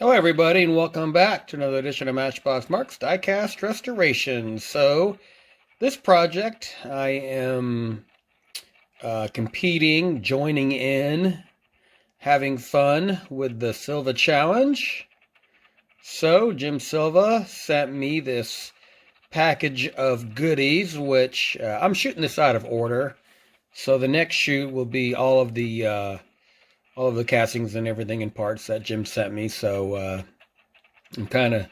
Hello everybody and welcome back to another edition of Matchbox Mark's Diecast Restoration. So this project I am competing, joining in, having fun with the Silva challenge. So Jim Silva sent me this package of goodies, which I'm shooting this out of order. So the next shoot will be all of the castings and everything in parts that Jim sent me. So I'm kind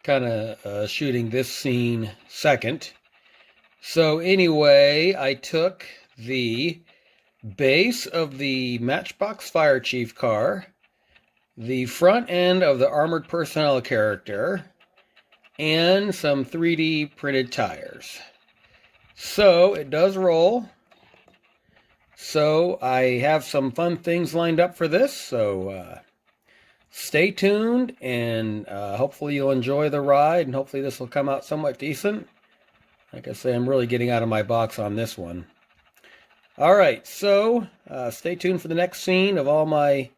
of shooting this scene second. So anyway, I took the base of the Matchbox Fire Chief car, the front end of the Armored Personnel character, and some 3D printed tires. So it does roll. So I have some fun things lined up for this. So stay tuned, and hopefully you'll enjoy the ride, and hopefully this will come out somewhat decent. Like I say, I'm really getting out of my box on this one. All right, so stay tuned for the next scene of all my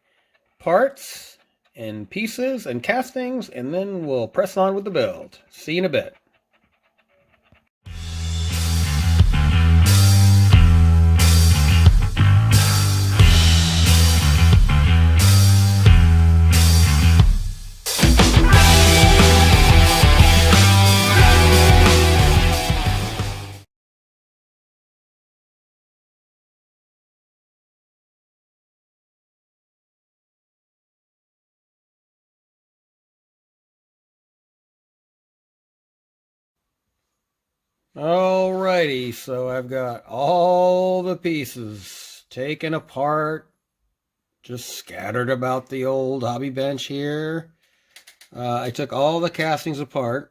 parts and pieces and castings, and then we'll press on with the build. See you in a bit. Alrighty, so I've got all the pieces taken apart, just scattered about the old hobby bench here. I took all the castings apart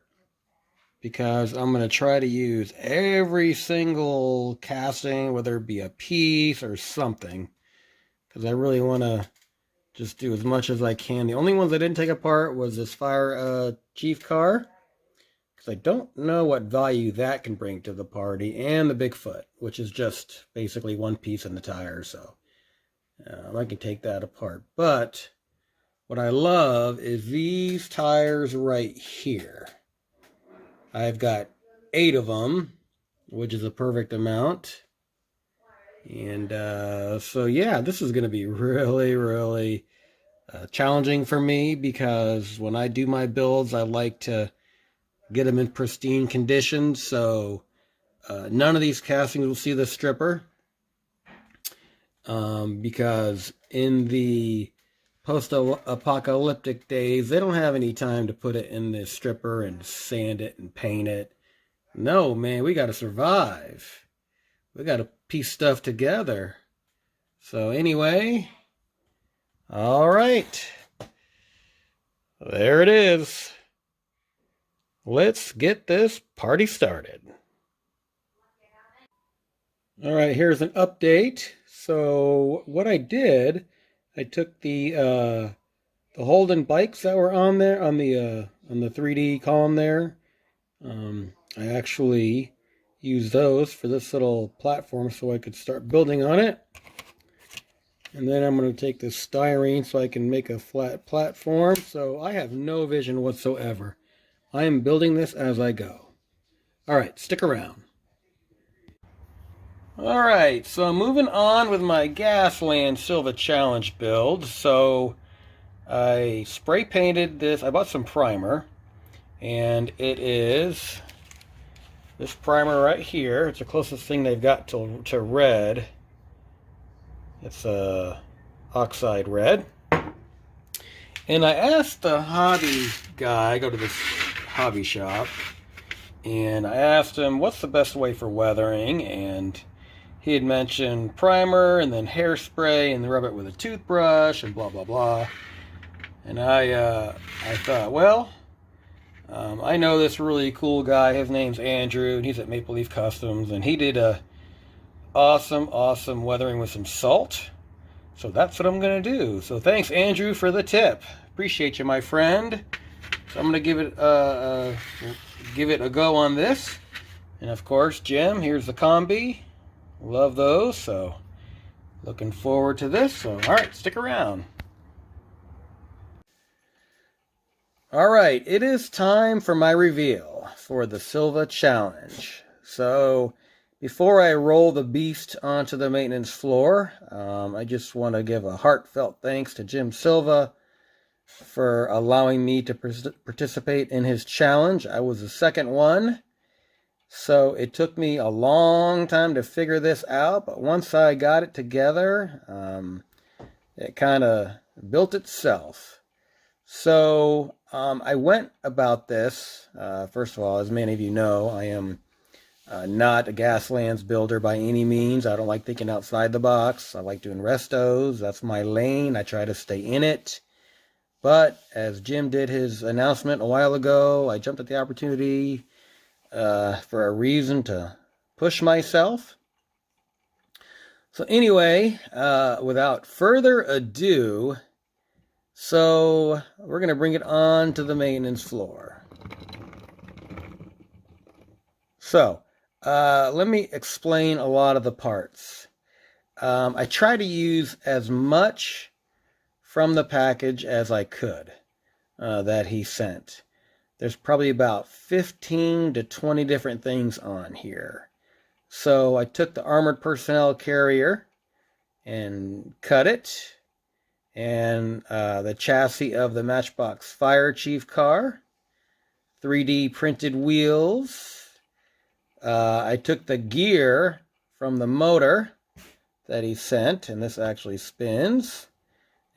because I'm going to try to use every single casting, whether it be a piece or something, because I really want to just do as much as I can. The only ones I didn't take apart was this Fire Chief car, because I don't know what value that can bring to the party, and the Bigfoot, which is just basically one piece in the tire, so I can take that apart. But what I love is these tires right here. I've got 8 of them, which is a perfect amount. And so yeah, this is going to be really challenging for me, because when I do my builds, I like to get them in pristine condition. So none of these castings will see the stripper, because in the post-apocalyptic days, they don't have any time to put it in the stripper and sand it and paint it. No, man, we got to survive. We got to piece stuff together. So anyway, all right, there it is. Let's get this party started. All right, here's an update. So what I did, I took the Holden bikes that were on there on the 3D column there. I actually used those for this little platform so I could start building on it. And then I'm going to take this styrene so I can make a flat platform. So I have no vision whatsoever. I am building this as I go. All right, stick around. All right, so I'm moving on with my Gasland Silva Challenge build. So I spray painted this. I bought some primer, and it is this primer right here. It's the closest thing they've got to red. It's a oxide red. And I asked the hobby guy, I go to this hobby shop, and I asked him what's the best way for weathering, and he had mentioned primer and then hairspray and rub it with a toothbrush and blah blah blah. And I thought, well, I know this really cool guy. His name's Andrew, and he's at Maple Leaf Customs, and he did a awesome weathering with some salt. So that's what I'm gonna do. So thanks, Andrew, for the tip. Appreciate you, my friend. So I'm gonna give it a go on this. And of course, Jim, here's the combi. Love those. So looking forward to this. So all right, stick around. All right, it is time for my reveal for the Silva challenge. So before I roll the beast onto the maintenance floor, I just want to give a heartfelt thanks to Jim Silva for allowing me to participate in his challenge. I was the second one, so it took me a long time to figure this out, but once I got it together, it kind of built itself. So I went about this, first of all, as many of you know, I am not a Gaslands builder by any means. I don't like thinking outside the box. I like doing restos. That's my lane. I try to stay in it. But as Jim did his announcement a while ago, I jumped at the opportunity for a reason to push myself. So anyway, without further ado, so we're going to bring it on to the maintenance floor. So let me explain a lot of the parts. I try to use as much from the package as I could that he sent. There's probably about 15 to 20 different things on here. So I took the armored personnel carrier and cut it, and the chassis of the Matchbox Fire Chief car, 3D printed wheels. I took the gear from the motor that he sent, and this actually spins,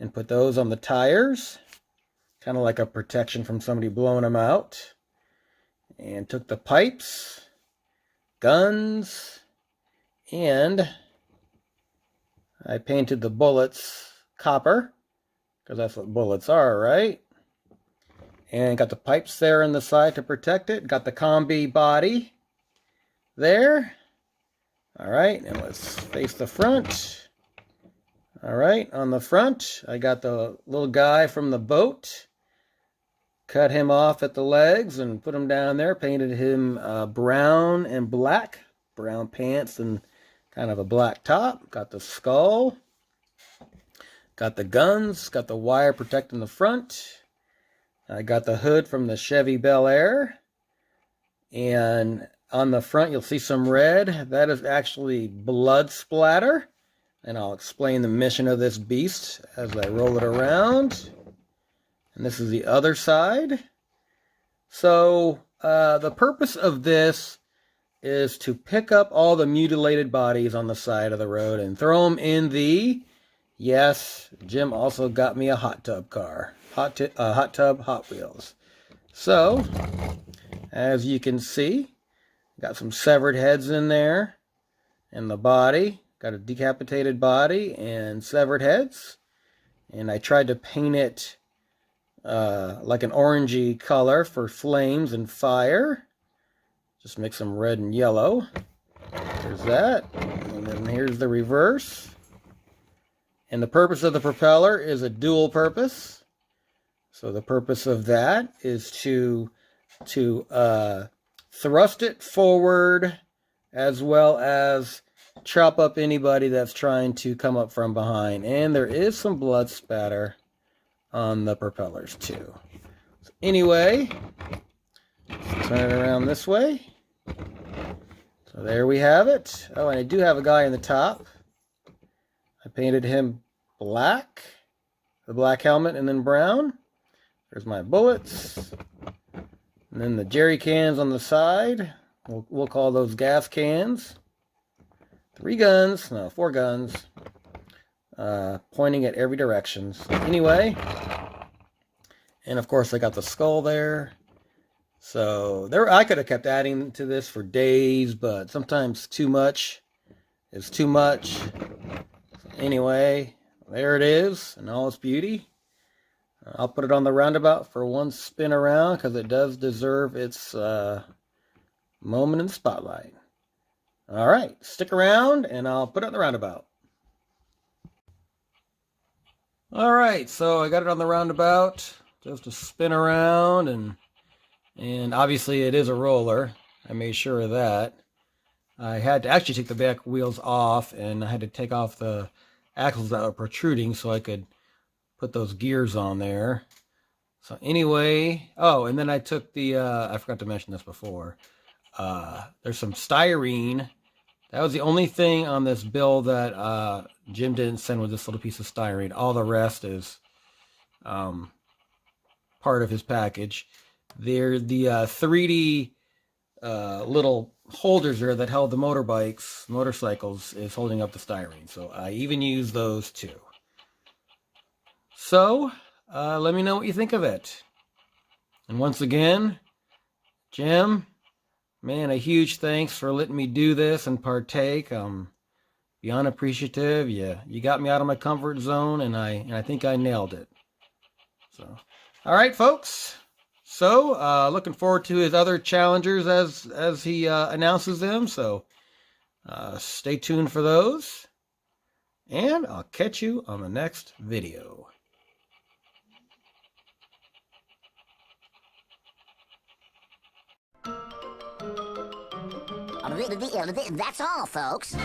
and put those on the tires, kind of like a protection from somebody blowing them out. And took the pipes, guns, and I painted the bullets copper, because that's what bullets are, right? And got the pipes there on the side to protect it. Got the combi body there. All right, and let's face the front. All right, on the front, I got the little guy from the boat. Cut him off at the legs and put him down there. Painted him brown and black. Brown pants and kind of a black top. Got the skull. Got the guns. Got the wire protecting the front. I got the hood from the Chevy Bel Air. And on the front, you'll see some red. That is actually blood splatter. And I'll explain the mission of this beast as I roll it around. And this is the other side. So the purpose of this is to pick up all the mutilated bodies on the side of the road and throw them in the, yes, Jim also got me a hot tub car. Hot tub Hot Wheels. So, as you can see, got some severed heads in there. And the body, got a decapitated body and severed heads. And I tried to paint it like an orangey color for flames and fire. Just mix them red and yellow. There's that. And then here's the reverse. And the purpose of the propeller is a dual purpose. So the purpose of that is to thrust it forward, as well as chop up anybody that's trying to come up from behind. And there is some blood spatter on the propellers too. So anyway, turn it around this way. So there we have it. Oh, and I do have a guy in the top. I painted him black, the black helmet, and then brown. There's my bullets. And then the jerry cans on the side. We'll call those gas cans. 4 guns. Pointing at every direction. So anyway, and of course I got the skull there. So there, I could have kept adding to this for days, but sometimes too much is too much. So anyway, there it is in all its beauty. I'll put it on the roundabout for one spin around because it does deserve its moment in the spotlight. All right, stick around and I'll put it on the roundabout. All right, so I got it on the roundabout just to spin around, and obviously it is a roller. I made sure of that. I had to actually take the back wheels off, and I had to take off the axles that were protruding so I could put those gears on there. So anyway, oh, and then I took the, I forgot to mention this before. There's some styrene. That was the only thing on this bill that Jim didn't send, with this little piece of styrene. All the rest is part of his package. They're the 3D little holders there that held the motorcycles, is holding up the styrene. So I even use those too. So let me know what you think of it. And once again, Jim, man, a huge thanks for letting me do this and partake. Beyond appreciative. You got me out of my comfort zone, and I think I nailed it. So, all right, folks. So, looking forward to his other challengers as he announces them. So, stay tuned for those, and I'll catch you on the next video. That's all, folks.